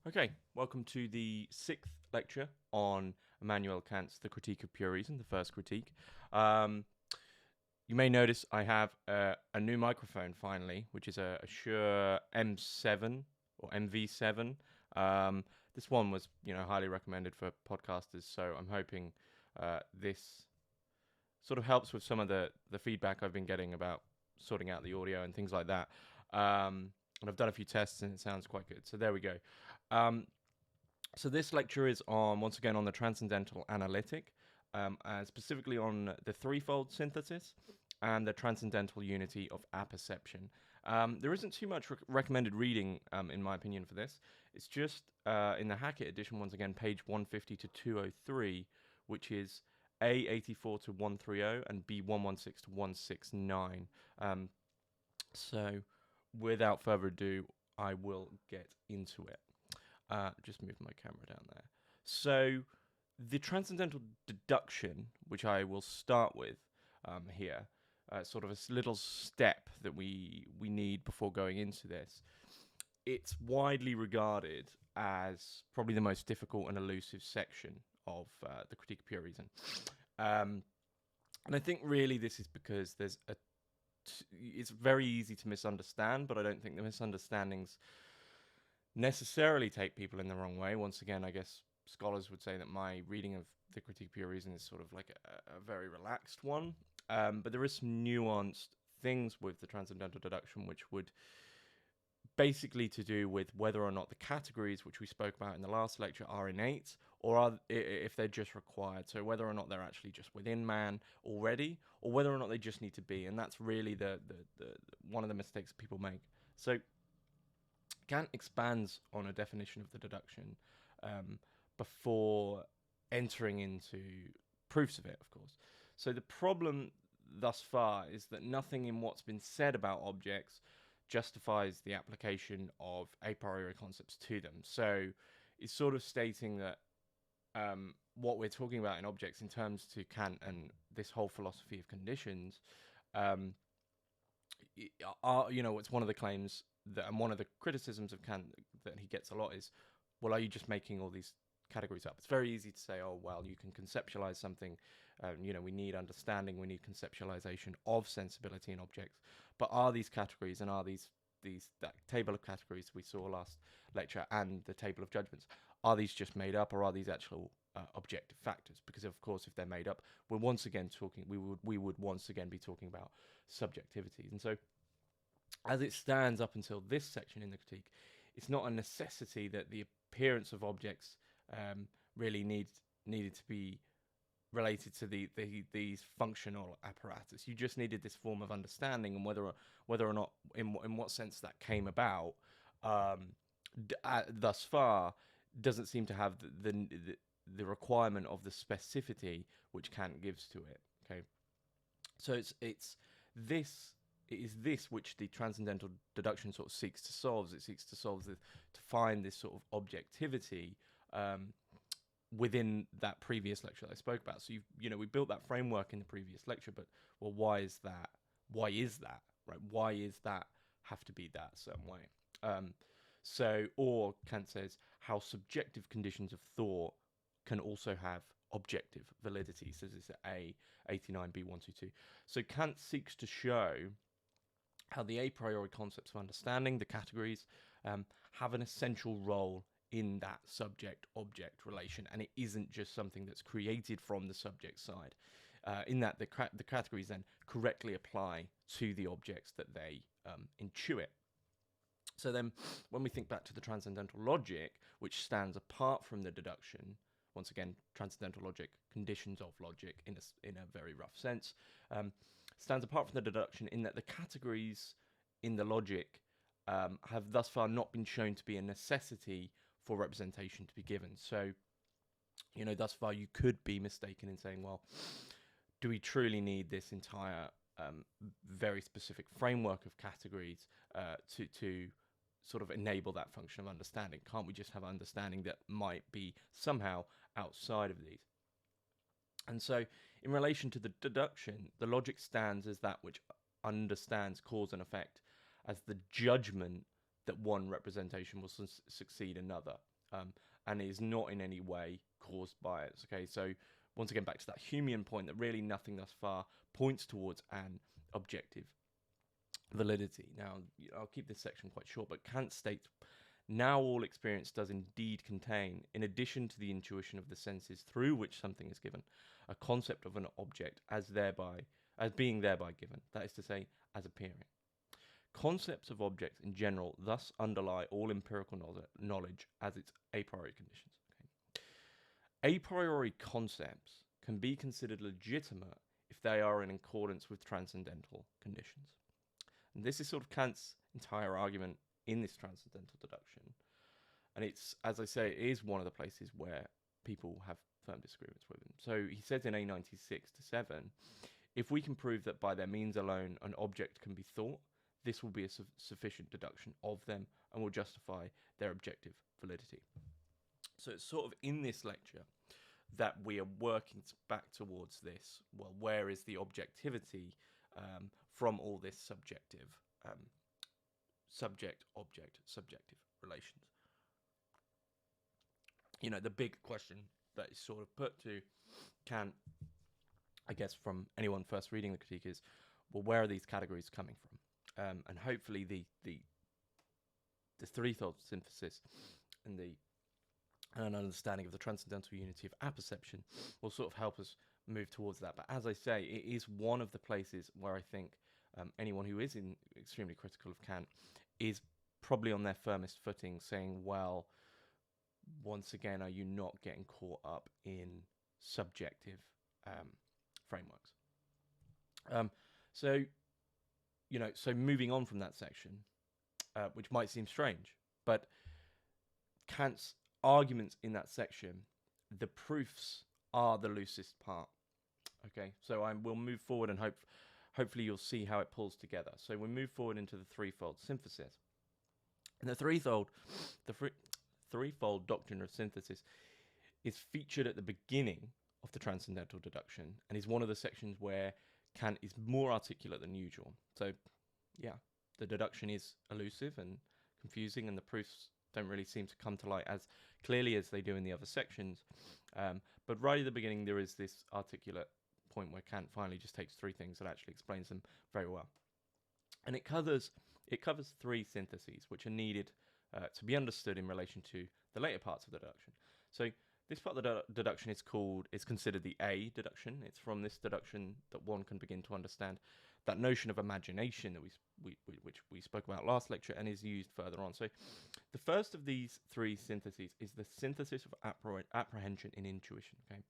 Okay, welcome to the sixth lecture on Immanuel Kant's The Critique of Pure Reason, the first critique. You may notice I have a new microphone finally, which is a Shure M7 or MV7. This one was, highly recommended for podcasters, so I'm hoping this sort of helps with some of the feedback I've been getting about sorting out the audio and things like that. And I've done a few tests and it sounds quite good. So there we go. So this lecture is once again on the Transcendental Analytic, and specifically on the Threefold synthesis and the Transcendental unity of Apperception. There isn't too much recommended reading, in my opinion, for this. It's just in the Hackett edition, once again, page 150 to 203, which is A84 to 130 and B116 to 169. So without further ado, I will get into it. Just move my camera down there. So the transcendental deduction, which I will start with here, sort of a little step that we need before going into this. It's widely regarded as probably the most difficult and elusive section of the Critique of Pure Reason. And I think really this is because it's very easy to misunderstand, but I don't think the misunderstandings necessarily take people in the wrong way. Once again, I guess scholars would say that my reading of the Critique of Pure Reason is sort of like a very relaxed one, but there is some nuanced things with the transcendental deduction which would basically to do with whether or not the categories which we spoke about in the last lecture are innate or if they're just required. So whether or not they're actually just within man already, or whether or not they just need to be. And that's really the one of the mistakes people make. So Kant expands on a definition of the deduction before entering into proofs of it, of course. So the problem thus far is that nothing in what's been said about objects justifies the application of a priori concepts to them. So it's sort of stating that what we're talking about in objects in terms to Kant and this whole philosophy of conditions it's one of the claims that, and one of the criticisms of Kant that he gets a lot is, well, are you just making all these categories up? It's very easy to say, oh, well, you can conceptualize something. We need understanding, we need conceptualization of sensibility in objects. But are these categories and are that table of categories we saw last lecture and the table of judgments, are these just made up, or are these actual objective factors? Because of course, if they're made up, we would once again be talking about subjectivities. And so, as it stands up until this section in the critique, it's not a necessity that the appearance of objects really needed to be related to these functional apparatus. You just needed this form of understanding, and whether or not in what sense that came about thus far doesn't seem to have the requirement of the specificity which Kant gives to it. Okay, so it is this which the transcendental deduction sort of seeks to solve. It seeks to find this sort of objectivity within that previous lecture that I spoke about. So we built that framework in the previous lecture, but well, why is that? Right? Why is that have to be that certain way? Or Kant says how subjective conditions of thought can also have objective validity. So this is A89B122. So Kant seeks to show how the a priori concepts of understanding, the categories, have an essential role in that subject-object relation, and it isn't just something that's created from the subject side. In that the categories then correctly apply to the objects that they intuit. So then, when we think back to the transcendental logic, which stands apart from the deduction, once again, transcendental logic, conditions of logic in a very rough sense, stands apart from the deduction in that the categories in the logic have thus far not been shown to be a necessity for representation to be given. So, thus far you could be mistaken in saying, well, do we truly need this entire very specific framework of categories to sort of enable that function of understanding? Can't we just have understanding that might be somehow outside of these? And so, in relation to the deduction, the logic stands as that which understands cause and effect as the judgment that one representation will succeed another. and is not in any way caused by it. Okay, so once again, back to that Humean point that really nothing thus far points towards an objective validity. Now, I'll keep this section quite short, but Kant states, now all experience does indeed contain, in addition to the intuition of the senses through which something is given, a concept of an object as being thereby given, that is to say, as appearing. Concepts of objects in general thus underlie all empirical knowledge as its a priori conditions. Okay. A priori concepts can be considered legitimate if they are in accordance with transcendental conditions. And this is sort of Kant's entire argument in this transcendental deduction. And it's, as I say, it is one of the places where people have firm disagreements with him. So he says in A96-7, if we can prove that by their means alone an object can be thought, this will be a sufficient deduction of them and will justify their objective validity. So it's sort of in this lecture that we are working back towards this. Well, where is the objectivity from all this subjective subject-object subjective relations? You know, the big question that is sort of put to Kant, I guess, from anyone first reading the critique is, well, where are these categories coming from? And hopefully the threefold synthesis and an understanding of the transcendental unity of apperception will sort of help us move towards that. But as I say, it is one of the places where I think anyone who is extremely critical of Kant is probably on their firmest footing, saying, well, once again, are you not getting caught up in subjective frameworks? So moving on from that section, which might seem strange, but Kant's arguments in that section, the proofs are the loosest part. Okay, so we'll move forward and hopefully you'll see how it pulls together. So we move forward into the threefold synthesis. And the threefold doctrine of synthesis is featured at the beginning of the transcendental deduction and is one of the sections where Kant is more articulate than usual. So, yeah, the deduction is elusive and confusing, and the proofs don't really seem to come to light as clearly as they do in the other sections. But right at the beginning, there is this articulate point where Kant finally just takes three things and actually explains them very well. And it covers three syntheses which are needed to be understood in relation to the later parts of the deduction. So this part of the deduction is considered the A deduction. It's from this deduction that one can begin to understand that notion of imagination that which we spoke about last lecture and is used further on. So the first of these three syntheses is the synthesis of apprehension in intuition. Okay,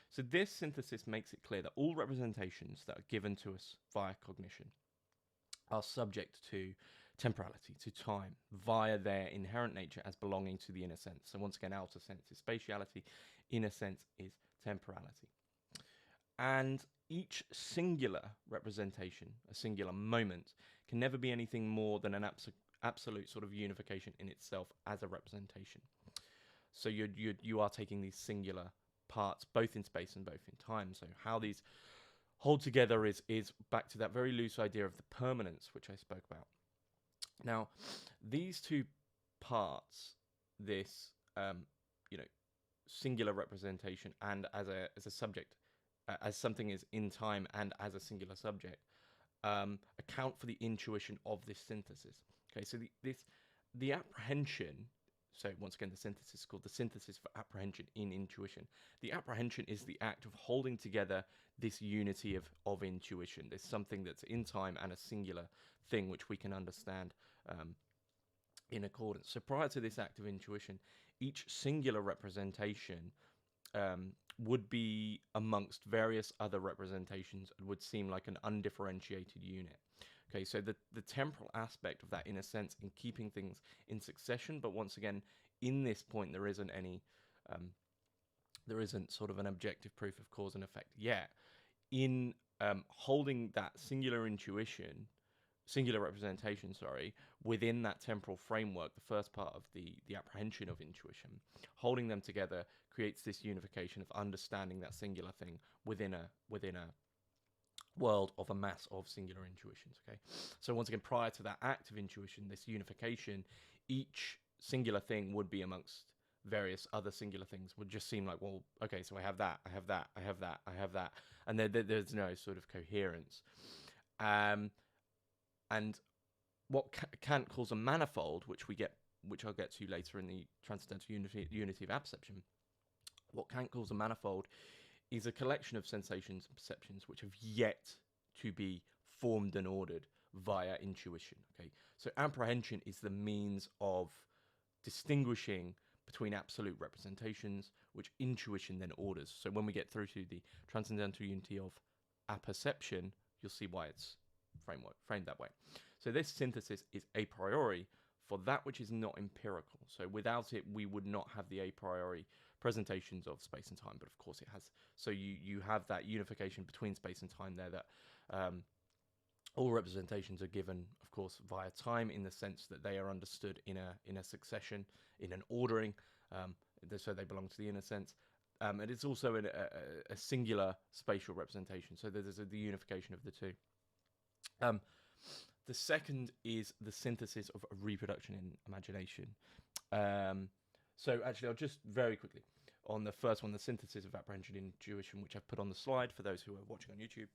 so this synthesis makes it clear that all representations that are given to us via cognition are subject to temporality, to time, via their inherent nature as belonging to the inner sense. So once again, outer sense is spatiality, inner sense is temporality. And each singular representation, a singular moment, can never be anything more than an absolute sort of unification in itself as a representation. So you are taking these singular parts, both in space and both in time. So how these hold together is back to that very loose idea of the permanence, which I spoke about. Now, these two parts, this singular representation and as a subject, as something is in time and as a singular subject, account for the intuition of this synthesis. Okay, so the apprehension. So once again, the synthesis is called the synthesis for apprehension in intuition. The apprehension is the act of holding together this unity of intuition. There's something that's in time and a singular thing which we can understand in accordance. So prior to this act of intuition, each singular representation would be amongst various other representations and would seem like an undifferentiated unit. Okay, so the temporal aspect of that, in a sense, in keeping things in succession, but once again, in this point, there isn't sort of an objective proof of cause and effect yet. In holding that singular representation, within that temporal framework, the first part of the apprehension of intuition, holding them together creates this unification of understanding that singular thing within a world of a mass of singular intuitions. Okay, so once again, prior to that act of intuition, this unification, each singular thing would be amongst various other singular things would just seem like, well, okay, so I have that, I have that, I have that, I have that, and there's no sort of coherence. And what Kant calls a manifold, which I'll get to later in the Transcendental Unity of Apperception. What Kant calls a manifold is a collection of sensations and perceptions which have yet to be formed and ordered via intuition. Okay, so apprehension is the means of distinguishing between absolute representations, which intuition then orders. So when we get through to the Transcendental Unity of Apperception, you'll see why it's framed that way. So this synthesis is a priori for that which is not empirical. So without it, we would not have the a priori presentations of space and time, but of course it has. So you have that unification between space and time there, that all representations are given, of course, via time, in the sense that they are understood in a succession, in an ordering, so they belong to the inner sense. And it's also a singular spatial representation, so there's the unification of the two. The second is the synthesis of reproduction in imagination. So actually, I'll just very quickly, on the first one, the synthesis of apprehension in intuition, which I've put on the slide for those who are watching on YouTube.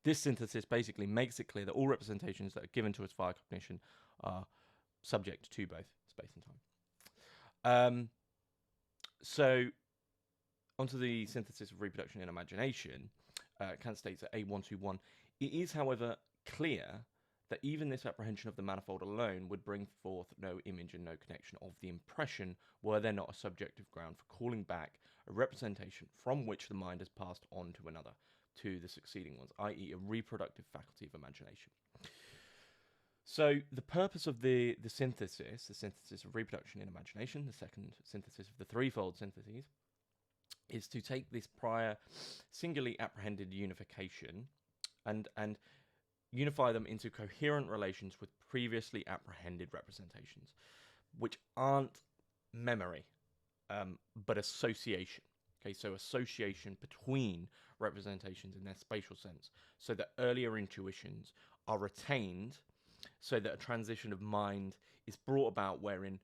This synthesis basically makes it clear that all representations that are given to us via cognition are subject to both space and time. So, onto the synthesis of reproduction in imagination, Kant states at A121, it is, however, clear that even this apprehension of the manifold alone would bring forth no image and no connection of the impression, were there not a subjective ground for calling back a representation from which the mind has passed on to another, to the succeeding ones, i.e. a reproductive faculty of imagination. So the purpose of the synthesis of reproduction in imagination, the second synthesis of the threefold syntheses, is to take this prior singularly apprehended unification and unify them into coherent relations with previously apprehended representations, which aren't memory, but association. Okay, so association between representations in their spatial sense, so that earlier intuitions are retained, so that a transition of mind is brought about wherein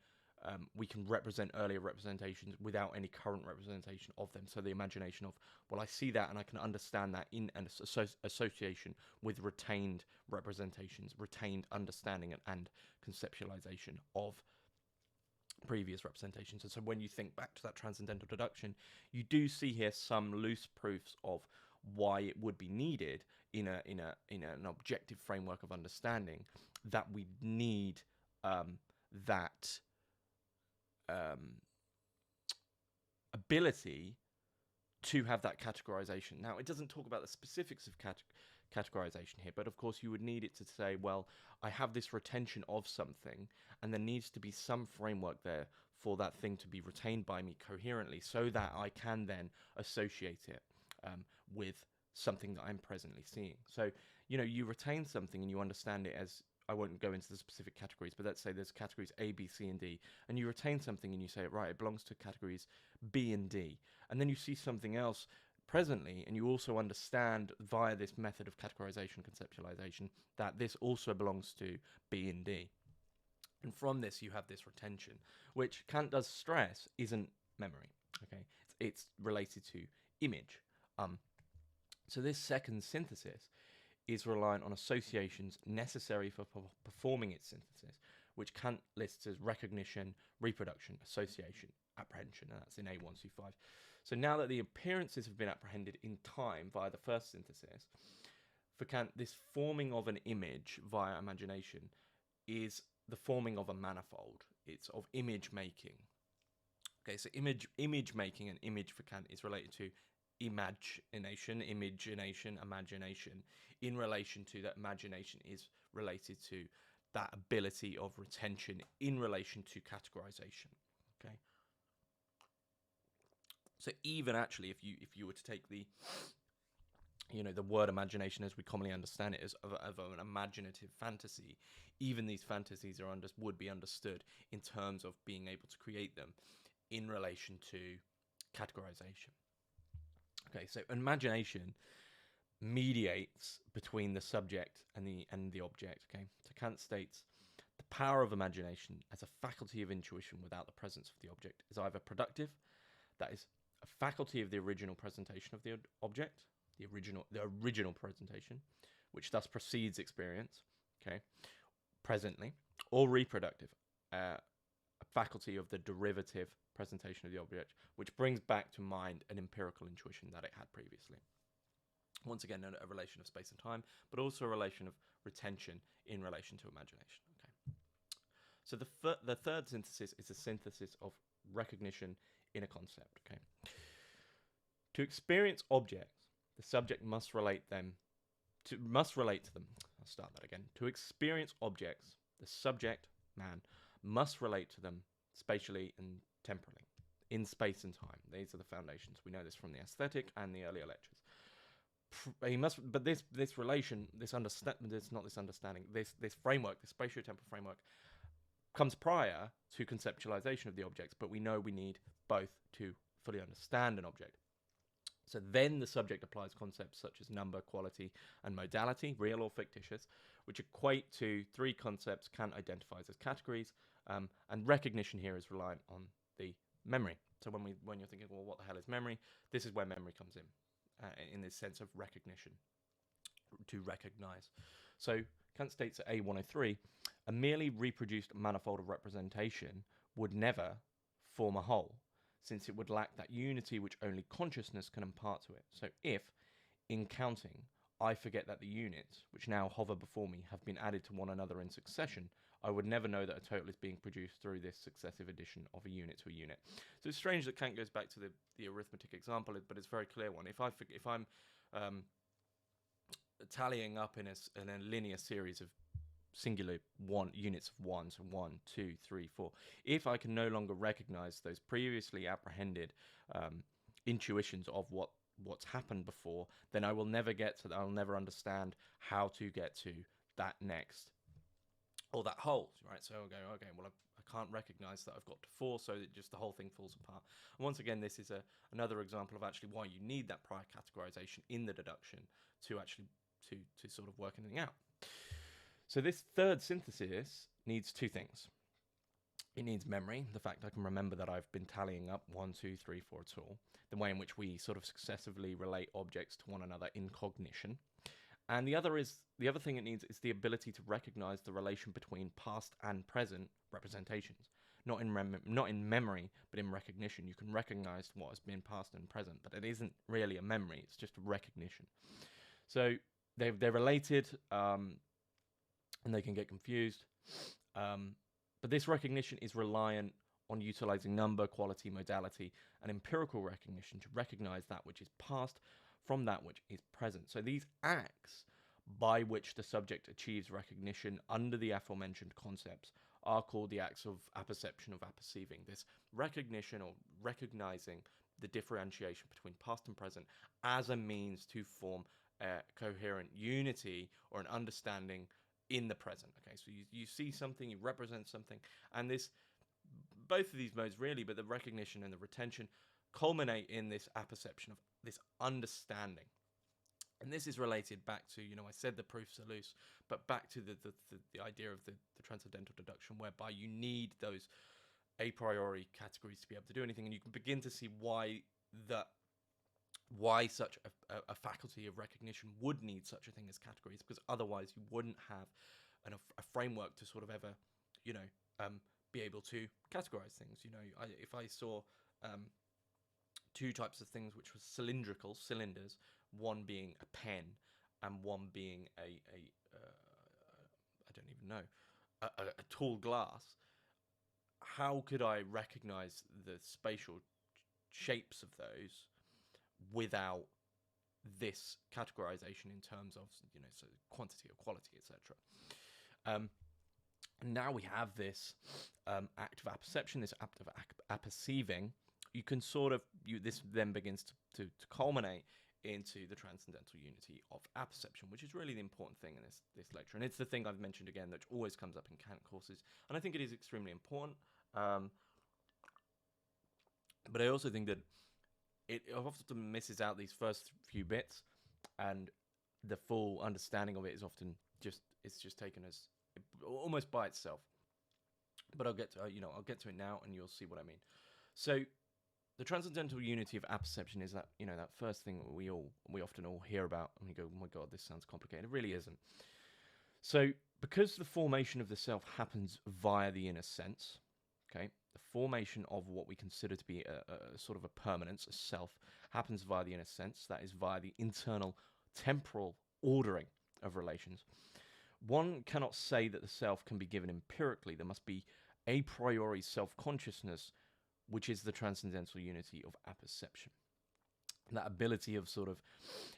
we can represent earlier representations without any current representation of them. So the imagination of, well, I see that and I can understand that in an association with retained representations, retained understanding and conceptualization of previous representations. And so when you think back to that transcendental deduction, you do see here some loose proofs of why it would be needed in an objective framework of understanding, that we need that ability to have that categorization. Now, it doesn't talk about the specifics of categorization here, but of course you would need it to say, well, I have this retention of something, and there needs to be some framework there for that thing to be retained by me coherently, so that I can then associate it with something that I'm presently seeing. So, you retain something and you understand it as, I won't go into the specific categories, but let's say there's categories A, B, C, and D, and you retain something and you say, right, it belongs to categories B and D. And then you see something else presently, and you also understand via this method of categorization, conceptualization, that this also belongs to B and D. And from this, you have this retention, which Kant does stress isn't memory. Okay, it's related to image. So this second synthesis is reliant on associations necessary for performing its synthesis, which Kant lists as recognition, reproduction, association, apprehension, and that's in A125. So now that the appearances have been apprehended in time via the first synthesis, for Kant, this forming of an image via imagination is the forming of a manifold. It's of image making. Okay, so image making and image for Kant is related to imagination, imagination, in relation to that imagination is related to that ability of retention in relation to categorization. Okay. So even actually, if you were to take the word imagination as we commonly understand it as of an imaginative fantasy, even these fantasies would be understood in terms of being able to create them in relation to categorization. Okay, so imagination mediates between the subject and the object. Okay, so Kant states The power of imagination as a faculty of intuition without the presence of the object is either productive, that is, a faculty of the original presentation of the object, the original presentation, which thus precedes experience, okay, presently, or reproductive, a faculty of the derivative presentation of the object, which brings back to mind an empirical intuition that it had previously. Once again, a relation of space and time, but also a relation of retention in relation to imagination. Okay. So the third synthesis is a synthesis of recognition in a concept. Okay. To experience objects, the subject must relate to them. I'll start that again. To experience objects, the subject, man, must relate to them spatially and temporally, in space and time. These are the foundations. We know this from the aesthetic and the earlier lectures. He must, but this relation, this framework, this spatiotemporal framework, comes prior to conceptualization of the objects. But we know we need both to fully understand an object. So then the subject applies concepts such as number, quality, and modality, real or fictitious, which equate to three concepts Kant identifies as categories. And recognition here is reliant on the memory. So when you're thinking, well, what the hell is memory? This is where memory comes in this sense of recognition, to recognize. So Kant states at A103, a merely reproduced manifold of representation would never form a whole, since it would lack that unity which only consciousness can impart to it. So if, in counting, I forget that the units, which now hover before me, have been added to one another in succession, I would never know that a total is being produced through this successive addition of a unit to a unit. So it's strange that Kant goes back to the arithmetic example, but it's a very clear one. If I'm tallying up in a linear series of singular units of one, so 1, 2, 3, 4. If I can no longer recognize those previously apprehended intuitions of what's happened before, then I will never get to that. I'll never understand how to get to that next, or that whole, right? So I'll go, okay, well, I can't recognize that I've got to 4, so that just the whole thing falls apart. And once again, this is another example of actually why you need that prior categorization in the deduction to actually to sort of work anything out. So this third synthesis needs two things. It needs memory, the fact I can remember that I've been tallying up 1, 2, 3, 4 at all, the way in which we sort of successively relate objects to one another in cognition. And the other thing it needs is the ability to recognize the relation between past and present representations. Not in memory, but in recognition. You can recognize what has been past and present, but it isn't really a memory, it's just a recognition. So they're related, and they can get confused. But this recognition is reliant on utilizing number, quality, modality, and empirical recognition to recognize that which is past from that which is present. So these acts by which the subject achieves recognition under the aforementioned concepts are called the acts of apperception, of apperceiving. This recognition or recognizing the differentiation between past and present as a means to form a coherent unity or an understanding in the present. Okay, so you see something, you represent something, and both of these modes really, but the recognition and the retention culminate in this apperception of this understanding. And this is related back to, I said the proofs are loose, but back to the idea of the transcendental deduction, whereby you need those a priori categories to be able to do anything, and you can begin to see why such a faculty of recognition would need such a thing as categories, because otherwise you wouldn't have a framework to sort of ever, be able to categorize things. If I saw two types of things which were cylinders, one being a pen and one being I don't even know, a tall glass, how could I recognize the spatial shapes of those without this categorization in terms of, so quantity or quality, etc. Now we have this act of apperception, this act of apperceiving. You can sort of, this then begins to culminate into the transcendental unity of apperception, which is really the important thing in this lecture. And it's the thing I've mentioned again that always comes up in Kant courses. And I think it is extremely important. But I also think that it often misses out these first few bits, and the full understanding of it is often just taken as almost by itself. but I'll get to I'll get to it now, and you'll see what I mean. So the transcendental unity of apperception is that that first thing that we often all hear about, and we go, oh my god, this sounds complicated. It really isn't. So because the formation of the self happens via the inner sense, okay, the formation of what we consider to be a sort of a permanence, a self, happens via the inner sense. That is via the internal temporal ordering of relations. One cannot say that the self can be given empirically. There must be a priori self-consciousness, which is the transcendental unity of apperception. That ability of sort of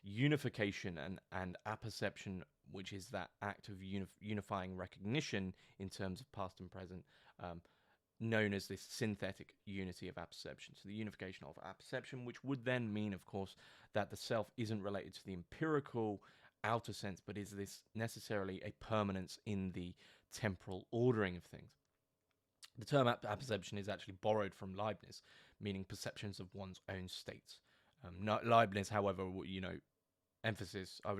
unification and apperception, which is that act of unifying recognition in terms of past and present, known as this synthetic unity of apperception. So the unification of apperception, which would then mean, of course, that the self isn't related to the empirical outer sense, but is this necessarily a permanence in the temporal ordering of things. The term apperception is actually borrowed from Leibniz, meaning perceptions of one's own states. Leibniz, however, I would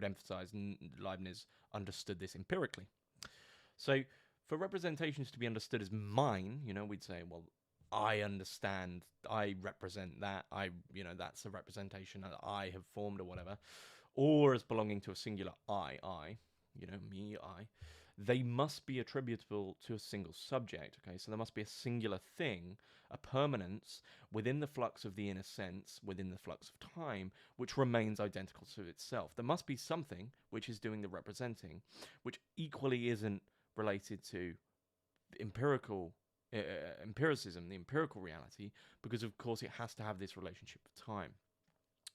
emphasize, Leibniz understood this empirically. So for representations to be understood as mine, we'd say, well, I understand, I represent that, that's a representation that I have formed or whatever, or as belonging to a singular I, me, I, they must be attributable to a single subject, okay? So there must be a singular thing, a permanence within the flux of the inner sense, within the flux of time, which remains identical to itself. There must be something which is doing the representing, which equally isn't related to empiricism, the empirical reality, because of course it has to have this relationship of time.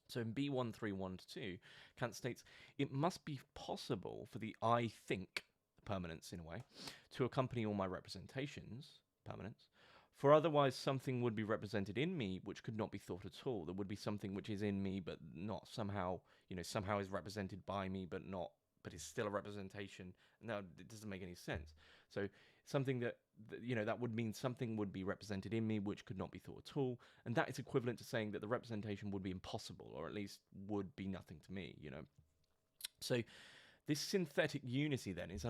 So in B1312, Kant states, it must be possible for the I think, permanence in a way, to accompany all my representations, permanence, for otherwise something would be represented in me which could not be thought at all. There would be something which is in me but not somehow, somehow is represented by me but is still a representation. No, it doesn't make any sense. So something that would mean something would be represented in me which could not be thought at all, and that is equivalent to saying that the representation would be impossible, or at least would be nothing to me. So this synthetic unity then is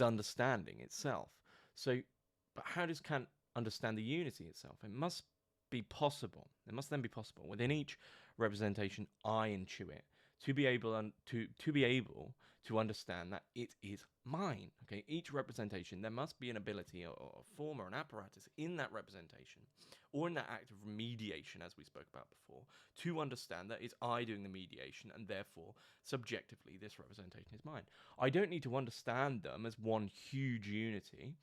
understanding itself. So, but how does Kant understand the unity itself? It must be possible. It must then be possible within each representation I intuit to be able to understand that it is mine. Okay, each representation, there must be an ability or a form or an apparatus in that representation, or in that act of mediation, as we spoke about before, to understand that it's I doing the mediation, and therefore, subjectively, this representation is mine. I don't need to understand them as one huge unity,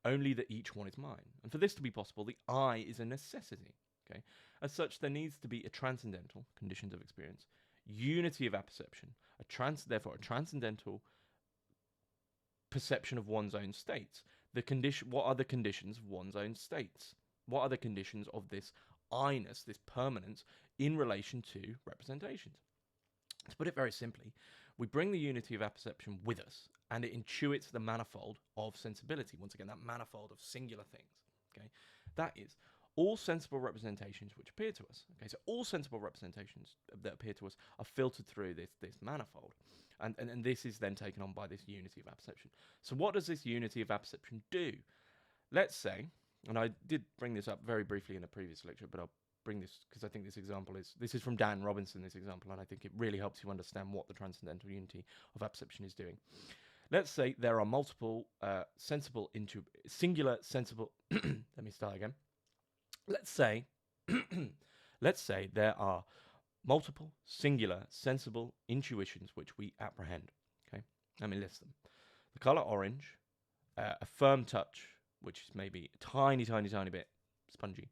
only that each one is mine. And for this to be possible, the I is a necessity. Okay, as such, there needs to be a transcendental, conditions of experience, unity of apperception, therefore a transcendental perception of one's own states. What are the conditions of one's own states? What are the conditions of this I-ness, this permanence, in relation to representations? To put it very simply, we bring the unity of apperception with us, and it intuits the manifold of sensibility. Once again, that manifold of singular things. Okay, that is all sensible representations which appear to us. Okay, so all sensible representations that appear to us are filtered through this manifold. And this is then taken on by this unity of apperception. So what does this unity of apperception do? Let's say, and I did bring this up very briefly in a previous lecture, but I'll bring this because I think this is from Dan Robinson, this example, and I think it really helps you understand what the transcendental unity of apperception is doing. Let's say there are multiple singular sensible, let me start again. Let's say there are multiple, singular, sensible intuitions which we apprehend. Okay, let me list them. The color orange, a firm touch, which is maybe a tiny, tiny, tiny bit spongy,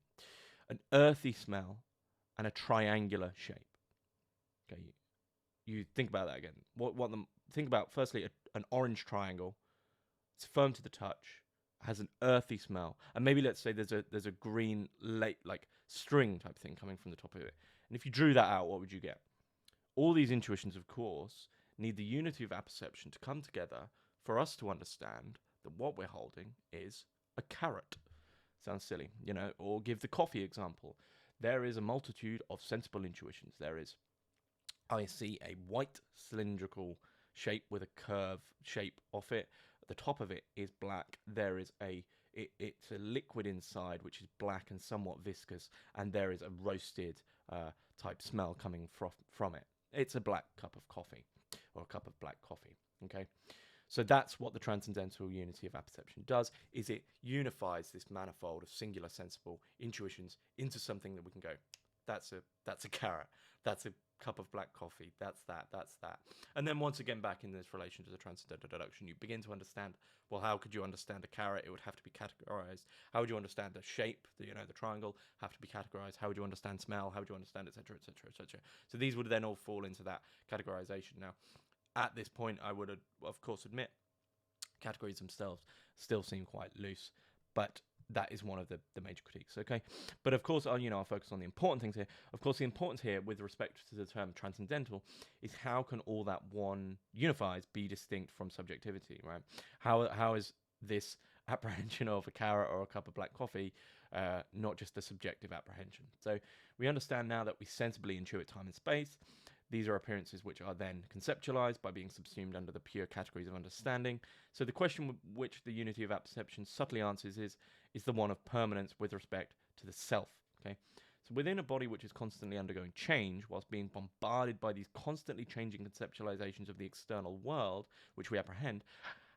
an earthy smell, and a triangular shape. Okay, you think about that again. Think about firstly an orange triangle. It's firm to the touch, has an earthy smell, and maybe let's say there's a green like string type thing coming from the top of it. And if you drew that out, what would you get? All these intuitions, of course, need the unity of apperception to come together for us to understand that what we're holding is a carrot. Sounds silly, or give the coffee example. There is a multitude of sensible intuitions. I see a white cylindrical shape with a curve shape off it. The top of it is black. it's a liquid inside which is black and somewhat viscous, and there is a roasted type smell coming from it. It's a black cup of coffee, or a cup of black coffee. Okay, so that's what the transcendental unity of apperception does, is it unifies this manifold of singular sensible intuitions into something that we can go, that's a carrot, that's a cup of black coffee, that's that. And then once again, back in this relation to the transcendental deduction, you begin to understand, well, how could you understand a carrot? It would have to be categorized. How would you understand a shape, the triangle, have to be categorized? How would you understand smell? How would you understand, etc., etc., etc.? So these would then all fall into that categorization. Now, at this point, I would, of course, admit categories themselves still seem quite loose, but that is one of the major critiques, okay? But of course, I'll focus on the important things here. Of course, the importance here with respect to the term transcendental is how can all that one unifies be distinct from subjectivity, right? How is this apprehension of a carrot or a cup of black coffee not just a subjective apprehension? So we understand now that we sensibly intuit time and space. These are appearances which are then conceptualized by being subsumed under the pure categories of understanding. So the question which the unity of apperception subtly answers is the one of permanence with respect to the self. Okay, so within a body which is constantly undergoing change, whilst being bombarded by these constantly changing conceptualizations of the external world which we apprehend,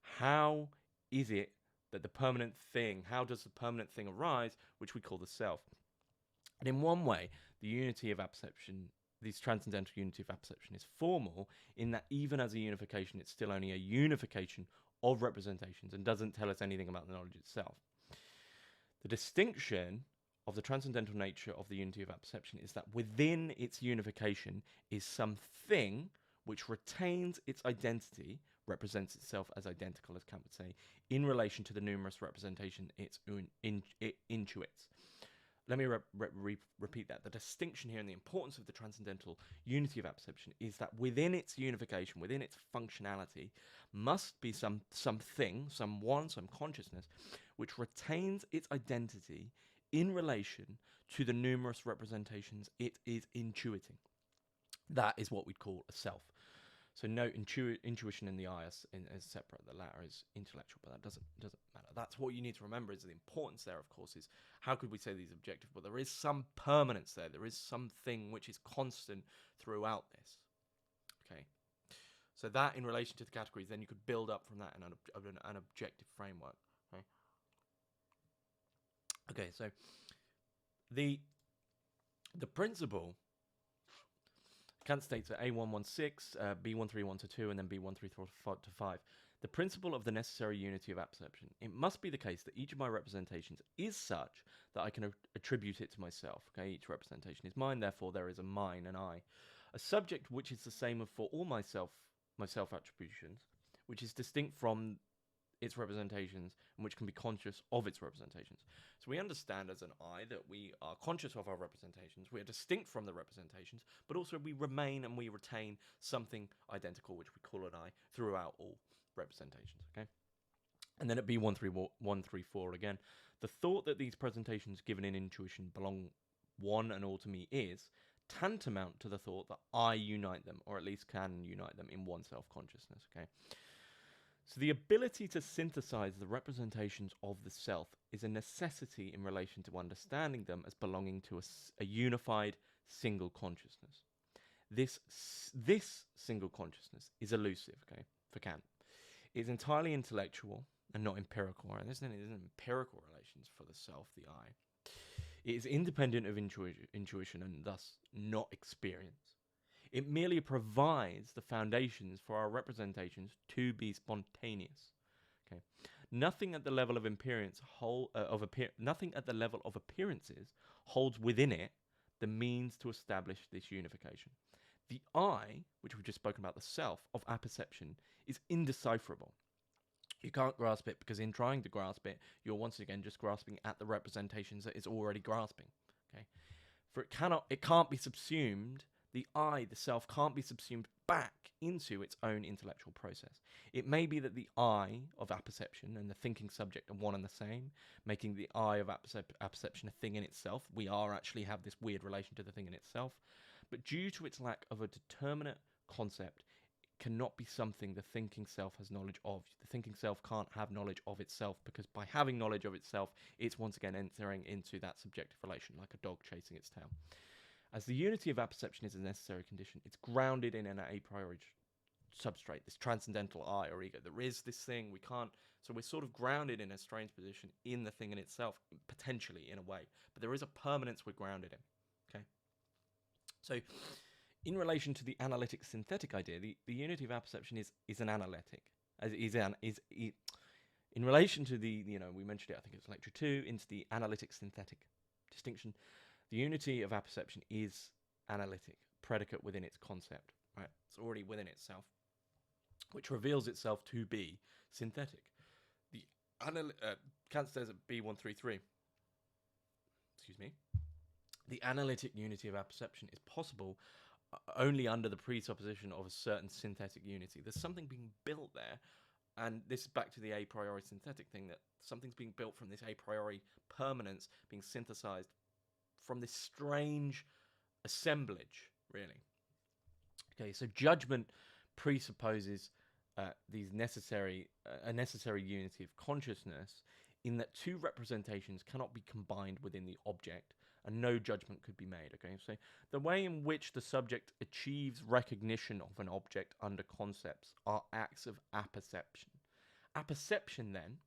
how is it that the permanent thing, how does the permanent thing arise which we call the self? And in one way, the unity of apperception, this transcendental unity of apperception, is formal in that even as a unification, it's still only a unification of representations and doesn't tell us anything about the knowledge itself. The distinction of the transcendental nature of the unity of apperception is that within its unification is something which retains its identity, represents itself as identical, as Kant would say, in relation to the numerous representation it intuits. Let me repeat that. The distinction here and the importance of the transcendental unity of apperception is that within its unification, within its functionality, must be something, someone, some consciousness, which retains its identity in relation to the numerous representations it is intuiting. That is what we'd call a self. So note intuition and the I is separate. The latter is intellectual, but that doesn't matter. That's what you need to remember, is the importance there, of course, is how could we say these objective? But there is some permanence there. There is something which is constant throughout this. Okay. So that in relation to the categories, then you could build up from that an objective framework. Okay. Okay, so the principle, Kant states at A116, B131-2, and then B134-5. The principle of the necessary unity of apperception. It must be the case that each of my representations is such that I can attribute it to myself. Okay, each representation is mine, therefore there is a mine, an I. A subject which is the same for all my self attributions, which is distinct from its representations and which can be conscious of its representations. So we understand as an I that we are conscious of our representations, we are distinct from the representations, but also we remain and we retain something identical, which we call an I, throughout all representations. Okay. And then at B134 again, the thought that these presentations given in intuition belong one and all to me is tantamount to the thought that I unite them, or at least can unite them in one self-consciousness. Okay. So the ability to synthesize the representations of the self is a necessity in relation to understanding them as belonging to a unified single consciousness. This single consciousness is elusive, okay, for Kant. It is entirely intellectual and not empirical. Right? There's an empirical relations for the self, the I. It is independent of intuition and thus not experience. It merely provides the foundations for our representations to be spontaneous. Okay, nothing at the level of nothing at the level of appearances holds within it the means to establish this unification. The I, which we've just spoken about, the self of apperception, is indecipherable. You can't grasp it because in trying to grasp it, you're once again just grasping at the representations that it's already grasping. Okay, for it can't be subsumed. The I, the self, can't be subsumed back into its own intellectual process. It may be that the I of apperception and the thinking subject are one and the same, making the I of apperception a thing in itself. We actually have this weird relation to the thing in itself. But due to its lack of a determinate concept, cannot be something the thinking self has knowledge of. The thinking self can't have knowledge of itself, because by having knowledge of itself, it's once again entering into that subjective relation, like a dog chasing its tail. As the unity of apperception is a necessary condition, it's grounded in an a priori substrate, this transcendental I or ego. There is this thing, we can't, so we're sort of grounded in a strange position in the thing in itself, potentially in a way, but there is a permanence we're grounded in. Okay, so in relation to the analytic synthetic idea, the unity of apperception is an analytic, in relation to the, we mentioned it, I think it's lecture 2, into the analytic synthetic distinction. The unity of apperception is analytic, predicate within its concept, right? It's already within itself, which reveals itself to be synthetic. The Kant says at B133, excuse me, the analytic unity of apperception is possible only under the presupposition of a certain synthetic unity. There's something being built there, and this is back to the a priori synthetic thing, that something's being built from this a priori permanence being synthesized from this strange assemblage, really. Okay, so judgment presupposes a necessary unity of consciousness, in that two representations cannot be combined within the object, and no judgment could be made. Okay, so the way in which the subject achieves recognition of an object under concepts are acts of apperception. Apperception, then,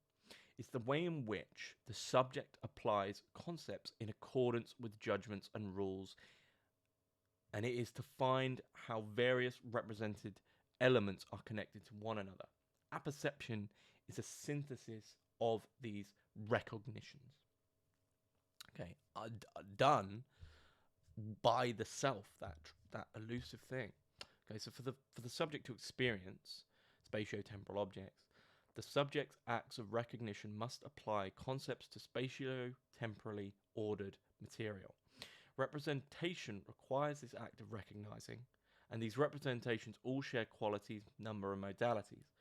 is the way in which the subject applies concepts in accordance with judgments and rules, and it is to find how various represented elements are connected to one another. Apperception is a synthesis of these recognitions. Okay, done by the self, that elusive thing. Okay, so for the subject to experience spatiotemporal objects, the subject's acts of recognition must apply concepts to spatiotemporally ordered material. Representation requires this act of recognizing, and these representations all share qualities, number, and modalities.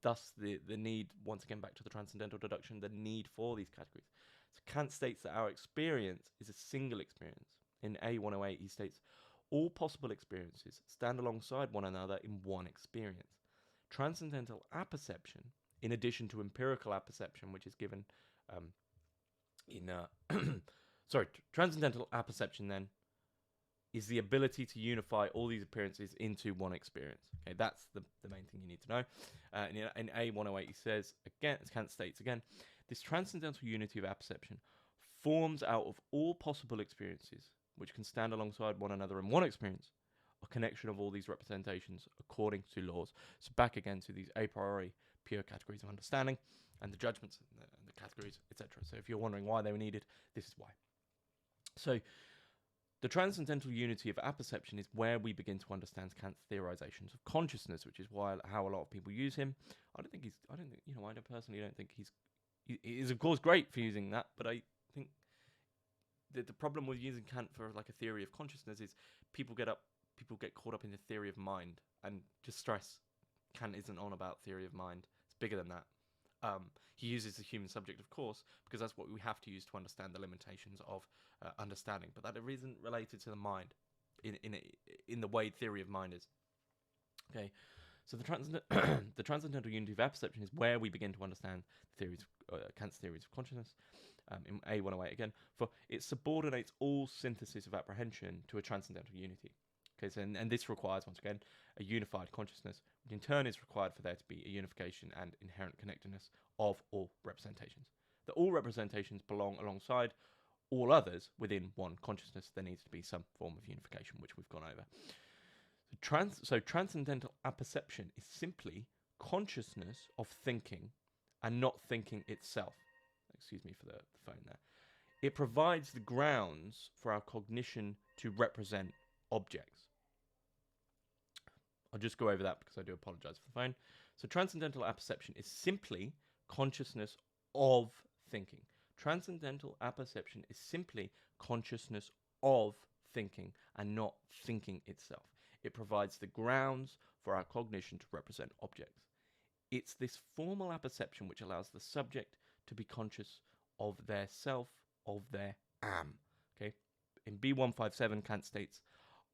Thus, the need, once again back to the transcendental deduction, the need for these categories. So Kant states that our experience is a single experience. In A108, he states, all possible experiences stand alongside one another in one experience. Transcendental apperception, in addition to empirical apperception, which is given transcendental apperception, then, is the ability to unify all these appearances into one experience. Okay, that's the main thing you need to know. In A108, he says, again, as Kant states again, this transcendental unity of apperception forms out of all possible experiences, which can stand alongside one another in one experience, a connection of all these representations according to laws. So back again to these a priori pure categories of understanding, and the judgments and the categories, etc. So if you're wondering why they were needed, this is why. So the transcendental unity of apperception is where we begin to understand Kant's theorizations of consciousness, which is how a lot of people use him. I personally don't think he is of course great for using that, but I think that the problem with using Kant for like a theory of consciousness is people get caught up in the theory of mind, and just stress, Kant isn't on about theory of mind. It's bigger than that. He uses the human subject, of course, because that's what we have to use to understand the limitations of understanding. But that isn't related to the mind in the way theory of mind is. Okay, so the transcendental unity of apperception is where we begin to understand Kant's theories of consciousness. In A108 again, for it subordinates all synthesis of apprehension to a transcendental unity. Okay, so and this requires, once again, a unified consciousness, which in turn is required for there to be a unification and inherent connectedness of all representations. That all representations belong alongside all others within one consciousness. There needs to be some form of unification, which we've gone over. So transcendental apperception is simply consciousness of thinking and not thinking itself. Excuse me for the phone there. It provides the grounds for our cognition to represent objects. I'll just go over that because I do apologize for the phone. So transcendental apperception is simply consciousness of thinking. Transcendental apperception is simply consciousness of thinking and not thinking itself. It provides the grounds for our cognition to represent objects. It's this formal apperception which allows the subject to be conscious of their self, of their am. Okay? In B157, Kant states,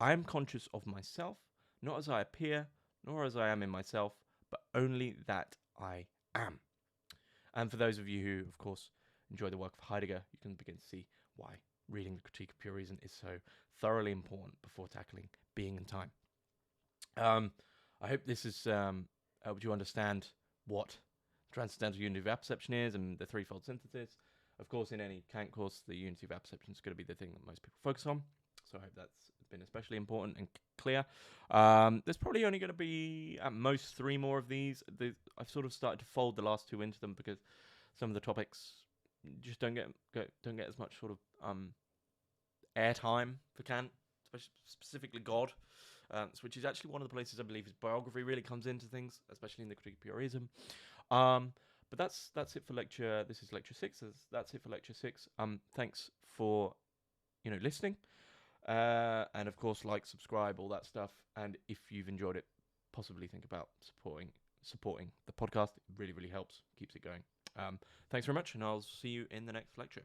I am conscious of myself, not as I appear, nor as I am in myself, but only that I am. And for those of you who, of course, enjoy the work of Heidegger, you can begin to see why reading the Critique of Pure Reason is so thoroughly important before tackling being and time. I hope this has helped you understand what transcendental unity of apperception is and the threefold synthesis. Of course, in any Kant course, the unity of apperception is going to be the thing that most people focus on. So I hope that's been especially important and clear. There's probably only going to be at most 3 more of these. I've sort of started to fold the last 2 into them because some of the topics just don't get as much sort of airtime for Kant, specifically God, which is actually one of the places I believe his biography really comes into things, especially in the Critique of Pure Reason. But that's it for lecture. This is lecture 6. That's it for lecture 6. Thanks for listening, and of course, like, subscribe, all that stuff. And if you've enjoyed it, possibly think about supporting the podcast. It really helps, keeps it going. Thanks very much, and I'll see you in the next lecture.